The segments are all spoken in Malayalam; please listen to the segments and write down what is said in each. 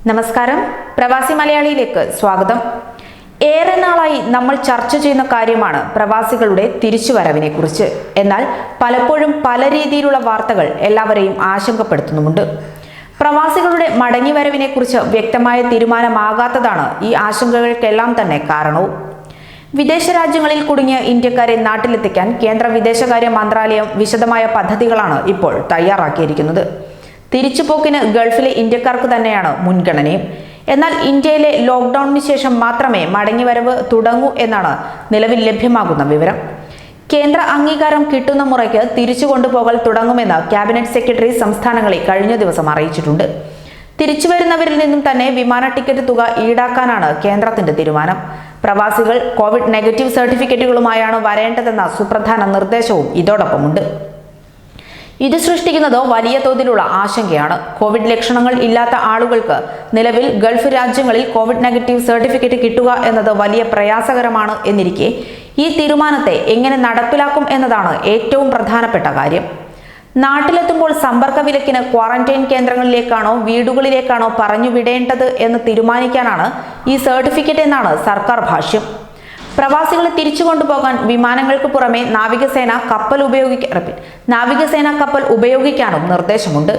നമസ്കാരം, പ്രവാസി മലയാളിയിലേക്ക് സ്വാഗതം. ഏറെ നാളായി നമ്മൾ ചർച്ച ചെയ്യുന്ന കാര്യമാണ് പ്രവാസികളുടെ തിരിച്ചുവരവിനെ കുറിച്ച്. എന്നാൽ പലപ്പോഴും പല രീതിയിലുള്ള വാർത്തകൾ എല്ലാവരെയും ആശങ്കപ്പെടുത്തുന്നുമുണ്ട്. പ്രവാസികളുടെ മടങ്ങിവരവിനെ കുറിച്ച് വ്യക്തമായ തീരുമാനമാകാത്തതാണ് ഈ ആശങ്കകൾക്കെല്ലാം തന്നെ കാരണവും. വിദേശ രാജ്യങ്ങളിൽ കുടുങ്ങിയ ഇന്ത്യക്കാരെ നാട്ടിലെത്തിക്കാൻ കേന്ദ്ര വിദേശകാര്യ മന്ത്രാലയം വിശദമായ പദ്ധതികളാണ് ഇപ്പോൾ തയ്യാറാക്കിയിരിക്കുന്നത്. തിരിച്ചുപോക്കിന് ഗൾഫിലെ ഇന്ത്യക്കാർക്ക് തന്നെയാണ് മുൻഗണനയും. എന്നാൽ ഇന്ത്യയിലെ ലോക്ക്ഡൌണിന് ശേഷം മാത്രമേ മടങ്ങിവരവ് തുടങ്ങൂ എന്നാണ് നിലവിൽ ലഭ്യമാകുന്ന വിവരം. കേന്ദ്ര അംഗീകാരം കിട്ടുന്ന മുറയ്ക്ക് തിരിച്ചു കൊണ്ടുപോകൽ തുടങ്ങുമെന്ന് ക്യാബിനറ്റ് സെക്രട്ടറി സംസ്ഥാനങ്ങളെ കഴിഞ്ഞ ദിവസം അറിയിച്ചിട്ടുണ്ട്. തിരിച്ചുവരുന്നവരിൽ നിന്നും തന്നെ വിമാന ടിക്കറ്റ് തുക ഈടാക്കാനാണ് കേന്ദ്രത്തിന്റെ തീരുമാനം. പ്രവാസികൾ കോവിഡ് നെഗറ്റീവ് സർട്ടിഫിക്കറ്റുകളുമായാണ് വരേണ്ടതെന്ന സുപ്രധാന നിർദ്ദേശവും ഇതോടൊപ്പമുണ്ട്. ഇത് സൃഷ്ടിക്കുന്നത് വലിയ തോതിലുള്ള ആശങ്കയാണ്. കോവിഡ് ലക്ഷണങ്ങൾ ഇല്ലാത്ത ആളുകൾക്ക് നിലവിൽ ഗൾഫ് രാജ്യങ്ങളിൽ കോവിഡ് നെഗറ്റീവ് സർട്ടിഫിക്കറ്റ് കിട്ടുക എന്നത് വലിയ പ്രയാസകരമാണ് എന്നിരിക്കെ ഈ തീരുമാനത്തെ എങ്ങനെ നടപ്പിലാക്കും എന്നതാണ് ഏറ്റവും പ്രധാനപ്പെട്ട കാര്യം. നാട്ടിലെത്തുമ്പോൾ സമ്പർക്ക വിലക്കിന് ക്വാറന്റൈൻ കേന്ദ്രങ്ങളിലേക്കാണോ വീടുകളിലേക്കാണോ പറഞ്ഞു വിടേണ്ടത് എന്ന് തീരുമാനിക്കാനാണ് ഈ സർട്ടിഫിക്കറ്റ് എന്നാണ് സർക്കാർ ഭാഷ്യം. പ്രവാസികളെ തിരിച്ചു കൊണ്ടുപോകാൻ വിമാനങ്ങൾക്ക് പുറമെ നാവികസേന കപ്പൽ ഉപയോഗിക്കാനും നിർദ്ദേശമുണ്ട്.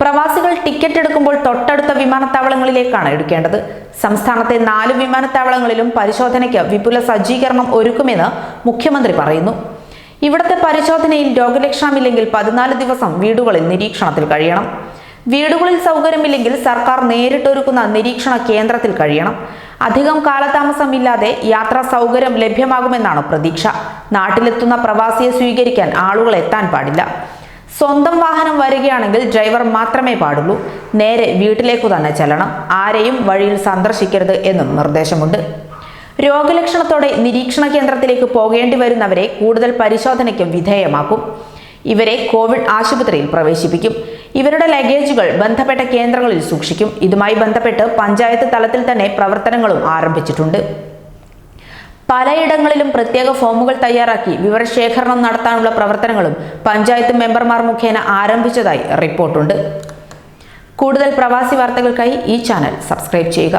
പ്രവാസികൾ ടിക്കറ്റ് എടുക്കുമ്പോൾ തൊട്ടടുത്ത വിമാനത്താവളങ്ങളിലേക്കാണ് എടുക്കേണ്ടത്. സംസ്ഥാനത്തെ 4 വിമാനത്താവളങ്ങളിലും പരിശോധനയ്ക്ക് വിപുല സജ്ജീകരണം ഒരുക്കുമെന്ന് മുഖ്യമന്ത്രി പറയുന്നു. ഇവിടുത്തെ പരിശോധനയിൽ രോഗലക്ഷണമില്ലെങ്കിൽ 14 ദിവസം വീടുകളിൽ നിരീക്ഷണത്തിൽ കഴിയണം. വീടുകളിൽ സൗകര്യമില്ലെങ്കിൽ സർക്കാർ നേരിട്ടൊരുക്കുന്ന നിരീക്ഷണ കേന്ദ്രത്തിൽ കഴിയണം. അധികം കാലതാമസമില്ലാതെ യാത്രാ സൗകര്യം ലഭ്യമാകുമെന്നാണ് പ്രതീക്ഷ. നാട്ടിലെത്തുന്ന പ്രവാസിയെ സ്വീകരിക്കാൻ ആളുകൾ എത്താൻ പാടില്ല. സ്വന്തം വാഹനം വരികയാണെങ്കിൽ ഡ്രൈവർ മാത്രമേ പാടുള്ളൂ. നേരെ വീട്ടിലേക്കു തന്നെ ചെല്ലണം. ആരെയും വഴിയിൽ സന്ദർശിക്കരുത് എന്നും നിർദ്ദേശമുണ്ട്. രോഗലക്ഷണത്തോടെ നിരീക്ഷണ കേന്ദ്രത്തിലേക്ക് പോകേണ്ടി വരുന്നവരെ കൂടുതൽ പരിശോധനയ്ക്ക് വിധേയമാക്കും. ഇവരെ കോവിഡ് ആശുപത്രിയിൽ പ്രവേശിപ്പിക്കും. ഇവരുടെ ലഗേജുകൾ ബന്ധപ്പെട്ട കേന്ദ്രങ്ങളിൽ സൂക്ഷിക്കും. ഇതുമായി ബന്ധപ്പെട്ട് പഞ്ചായത്ത് തലത്തിൽ തന്നെ പ്രവർത്തനങ്ങളും ആരംഭിച്ചിട്ടുണ്ട്. പലയിടങ്ങളിലും പ്രത്യേക ഫോമുകൾ തയ്യാറാക്കി വിവരശേഖരണം നടത്താനുള്ള പ്രവർത്തനങ്ങളും പഞ്ചായത്ത് മെമ്പർമാർ മുഖേന ആരംഭിച്ചതായി റിപ്പോർട്ടുണ്ട്. കൂടുതൽ പ്രവാസി വാർത്തകൾക്കായി ഈ ചാനൽ സബ്സ്ക്രൈബ് ചെയ്യുക.